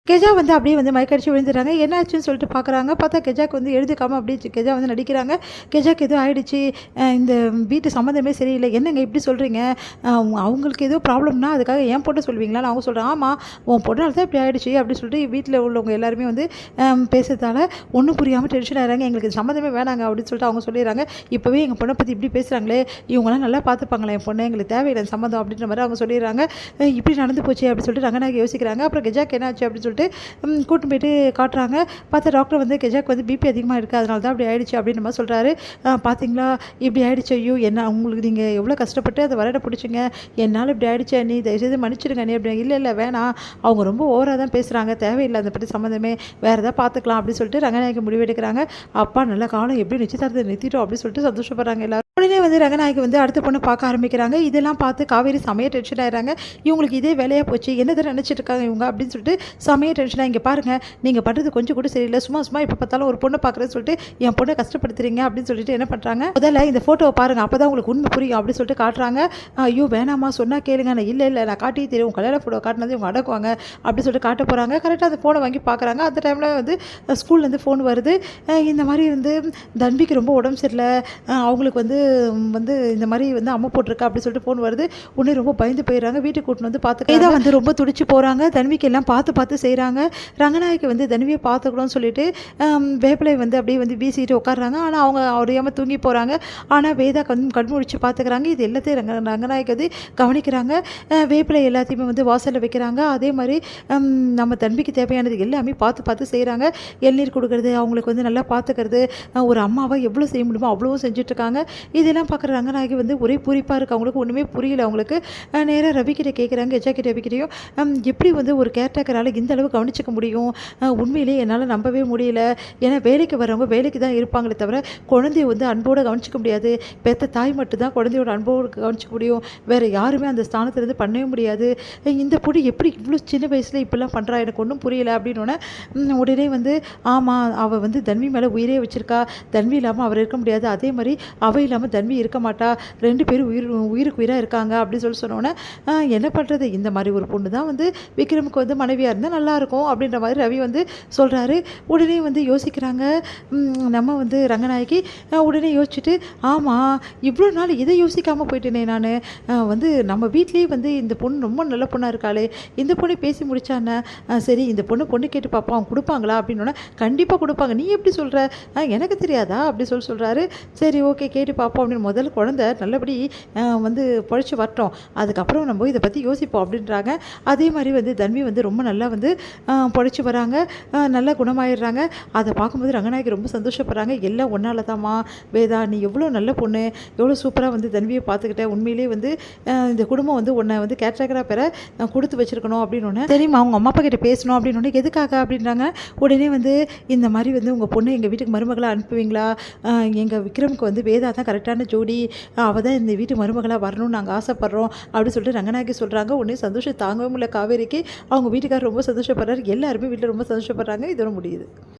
கெஜா வந்து அப்படியே வந்து மயக்கடிச்சு விழுந்துடுறாங்க. என்னாச்சுன்னு சொல்லிட்டு பார்க்குறாங்க. பார்த்தா கெஜாக்கு வந்து எழுதுக்காமல் அப்படியே கெஜா வந்து நடிக்கிறாங்க. கெஜாக்கு ஏதோ ஆயிடுச்சு, இந்த வீட்டு சம்மந்தமே சரியில்லை, என்னங்க இப்படி சொல்கிறீங்க, அவங்களுக்கு ஏதோ ப்ராப்ளம்னா அதுக்காக என் பொண்ணை சொல்லுவீங்களான்னு அவங்க சொல்கிறாங்க. ஆமாம், உன் பொண்ணால் தான் இப்படி ஆயிடுச்சு அப்படின்னு சொல்லிட்டு வீட்டில் உள்ளவங்க எல்லாருமே வந்து பேசுறதால ஒன்றும் புரியாமல் டென்ஷன் ஆகிறாங்க. எங்களுக்கு சம்மந்தமே வேணாங்க அப்படின்னு சொல்லிட்டு அவங்க சொல்லிடுறாங்க. இப்போவே எங்கள் பொண்ணை பற்றி இப்படி பேசுகிறாங்களே, இவங்களாம் நல்லா பார்த்துப்பாங்களே என் பொண்ணை, எங்களுக்கு தேவையில்லை சம்மந்தம் அப்படின்ற மாதிரி அவங்க சொல்லிடுறாங்க. இப்படி நடந்து போச்சு அப்படின்னு சொல்லிட்டு ரங்கநாயகி யோசிக்கிறாங்க. அப்புறம் கெஜாக்கு என்னாச்சு அப்படின்னு சொல்லிட்டு கூட்டின்னு போயிட்டு காட்டுறாங்க. பார்த்தா டாக்டர் வந்து கெஜாக்கு வந்து பிபி அதிகமாக இருக்குது, அதனால தான் அப்படி ஆயிடுச்சு அப்படின்னு நம்ம சொல்கிறாரு. பார்த்தீங்களா இப்படி ஆயிடுச்சு, ஐயோ என்ன உங்களுக்கு நீங்கள் எவ்வளோ கஷ்டப்பட்டு அதை வரட பிடிச்சிங்க, என்னால் இப்படி ஆயிடுச்சு அண்ணி, தயவுசெய்து மன்னிச்சிடுங்க அண்ணி அப்படி. இல்லை வேணாம், அவங்க ரொம்ப ஓவராக தான் பேசுகிறாங்க, தேவையில்லை அதை பற்றி சம்மந்தமே, வேறு எதாவது பார்த்துக்கலாம் அப்படின்னு சொல்லிட்டு ரங்கநாயகி முடிவெடுக்கிறாங்க. அப்பா நல்ல காலம் எப்படி நிச்சயதார்த்தத்தை நிறுத்திட்டோம் அப்படின்னு சொல்லிட்டு சந்தோஷப்படுறாங்க எல்லாரும். உடனே வந்து ரங்கநாயகி வந்து அடுத்த பொண்ணை பார்க்க ஆரம்பிக்கிறாங்க. இதெல்லாம் பார்த்து காவேரி செமைய டென்ஷன் ஆயிடுறாங்க. இவங்களுக்கு இதே வேலையாக போச்சு, என்னதை நினச்சிட்டு இருக்காங்க இவங்க அப்படின்னு சொல்லிட்டு செமைய டென்ஷனாக, இங்கே பாருங்கள் நீங்கள் பண்ணுறது கொஞ்சம் கூட சரியில்லை, சும்மா இப்போ பார்த்தாலும் ஒரு பொண்ணை பார்க்குறேன்னு சொல்லிட்டு என் பொண்ணை கஷ்டப்படுத்துறீங்க அப்படின்னு சொல்லிட்டு என்ன பண்ணுறாங்க, முதல்ல இந்த ஃபோட்டோவை பாருங்கள் அப்போ தான் உங்களுக்கு உண்மை புரியும் அப்படின்னு சொல்லிட்டு காட்டுறாங்க. ஐயோ வேணாமா சொன்னால் கேளுங்க, நான் இல்லை நான் காட்டி தெரியும், கல்யாண ஃபோட்டோ காட்டினது இவங்க அடக்குவாங்க அப்படின்னு சொல்லிட்டு காட்ட போகிறாங்க. கரெக்டாக அந்த ஃபோனை வாங்கி பார்க்குறாங்க. அந்த டைமில் வந்து ஸ்கூல்லேருந்து ஃபோன் வருது. இந்த மாதிரி வந்து தன்விக்கு ரொம்ப உடம்பு சரியில்லை, அவங்களுக்கு வந்து இந்த மாதிரி வந்து அம்மா போட்டிருக்கா அப்படின்னு சொல்லிட்டு ஃபோன் வருது. உடனே ரொம்ப பயந்து போயிடுறாங்க. வீட்டுக்கு கூட்டின்னு வந்து பார்த்துக்க வந்து ரொம்ப துடிச்சு போகிறாங்க. தன்விக்கு எல்லாம் பார்த்து செய்கிறாங்க. ரங்கநாயகி வந்து தன்வியை பார்த்துக்கணும்னு சொல்லிட்டு வேப்பிலை வந்து அப்படியே வந்து வீசிட்டு உட்காடுறாங்க. ஆனால் அவங்க அறியாமல் தூங்கி போகிறாங்க. ஆனால் வேதா கண் முடிச்சு பார்த்துக்கிறாங்க. இது எல்லாத்தையும் ரங்கநாயகி வந்து கவனிக்கிறாங்க. வேப்பிலை எல்லாத்தையுமே வந்து வாசலில் வைக்கிறாங்க. அதே மாதிரி நம்ம தன்விக்கு தேவையானது எல்லாமே பார்த்து செய்கிறாங்க. இளநீர் கொடுக்குறது, அவங்களுக்கு வந்து நல்லா பார்த்துக்கிறது, ஒரு அம்மாவை எவ்வளோ செய்ய முடியுமோ அவ்வளோ செஞ்சுட்ருக்காங்க. இதெல்லாம் பார்க்குற ரங்கநாயகி வந்து ஒரே பூரிப்பாக இருக்குது. அவங்களுக்கு ஒன்றுமே புரியல. அவங்களுக்கு நேராக ரவிக்கிட்ட கேட்குறாங்க, கெஜா கிட்ட ரவிக்கிட்டையும், எப்படி வந்து ஒரு கேர்டேக்கரால் இந்த அளவு கவனிச்சிக்க முடியும், உண்மையிலேயே என்னால் நம்பவே முடியல. ஏன்னா வேலைக்கு வரவங்க வேலைக்கு தான் இருப்பாங்களே தவிர குழந்தைய வந்து அன்போடு கவனிச்சிக்க முடியாது. பெற்ற தாய் மட்டும்தான் குழந்தையோட அன்போடு கவனிச்சிக்க முடியும், வேறு யாருமே அந்த ஸ்தானத்துலேருந்து பண்ணவே முடியாது. இந்த பொண்ணு எப்படி இவ்வளோ சின்ன வயசில் இப்படிலாம் பண்ணுறா, எனக்கு ஒன்றும் புரியல அப்படின்னோடனே உடனே வந்து ஆமாம் அவள் வந்து தன்வி மேலே உயிரே வச்சுருக்கா, தன்வி இல்லாமல் அவர் இருக்க முடியாது, அதே மாதிரி அவள் இல்லாமல் தன்வி இருக்க மாட்டா, 2 பேரும் உயிருக்கு உயிராக இருக்காங்க அப்படின்னு சொன்னோன்னே என்ன பண்ணுறது, இந்த மாதிரி ஒரு பொண்ணு தான் வந்து விக்ரமுக்கு வந்து மனைவியாக இருந்தால் நல்லாயிருக்கும் அப்படின்ற மாதிரி ரவி வந்து சொல்கிறாரு. உடனே வந்து யோசிக்கிறாங்க நம்ம வந்து ரங்கநாயகி. உடனே யோசிச்சுட்டு ஆமாம் இவ்வளோ நாள் இதை யோசிக்காமல் போயிட்டேனே நான், வந்து நம்ம வீட்லேயே வந்து இந்த பொண்ணு ரொம்ப நல்ல பொண்ணாக இருக்காளே, இந்த பொண்ணை பேசி முடிச்சானே, சரி இந்த பொண்ணு கேட்டு பார்ப்போம் அவங்க கொடுப்பாங்களா அப்படின்னோடனே கண்டிப்பாக கொடுப்பாங்க, நீ எப்படி சொல்கிற, எனக்கு தெரியாதா அப்படி சொல்கிறாரு. சரி ஓகே கேட்டு பார்ப்போம் அப்படின்னு. முதல்ல குழந்தை நல்லபடி வந்து பொழைச்சி வரட்டும், அதுக்கப்புறம் நம்ம இதை பற்றி யோசிப்போம் அப்படின்றாங்க. அதே மாதிரி வந்து தன்வி வந்து ரொம்ப நல்லா வந்து பொழைச்சி வராங்க, நல்லா குணமாயிடுறாங்க. அதை பார்க்கும்போது ரங்கநாயகி ரொம்ப சந்தோஷப்படுறாங்க. எல்லாம் ஒன்றால் தாம்மா வேதா, நீ எவ்வளோ நல்ல பொண்ணு, எவ்வளோ சூப்பராக வந்து தன்வியை பார்த்துக்கிட்டேன், உண்மையிலேயே வந்து இந்த குடும்பம் வந்து உன்னை வந்து கேட்ராக்கராக பெற கொடுத்து வச்சுருக்கணும் அப்படின்னு. தெரியுமா அவங்க அம்மா அப்பா கிட்ட பேசணும் அப்படின்னு. எதுக்காக அப்படின்றாங்க. உடனே வந்து இந்த மாதிரி வந்து உங்கள் பொண்ணு எங்கள் வீட்டுக்கு மருமகளாக அனுப்புவீங்களா, எங்கள் விக்ரமுக்கு வந்து வேதா தான் கரெக்டான ஜோடி, அவள் தான் இந்த வீட்டு மருமகளாக வரணும்னு நாங்கள் ஆசைப்பட்றோம் அப்படின்னு சொல்லிட்டு ரங்கநாயகி சொல்கிறாங்க. உடனே சந்தோஷம் தாங்கவே முடியல காவேரிக்கு. அவங்க வீட்டுக்காரர் ரொம்ப சந்தோஷப்படுறாரு. எல்லாருமே வீட்டில் ரொம்ப சந்தோஷப்படுறாங்க. இதோட முடியுது.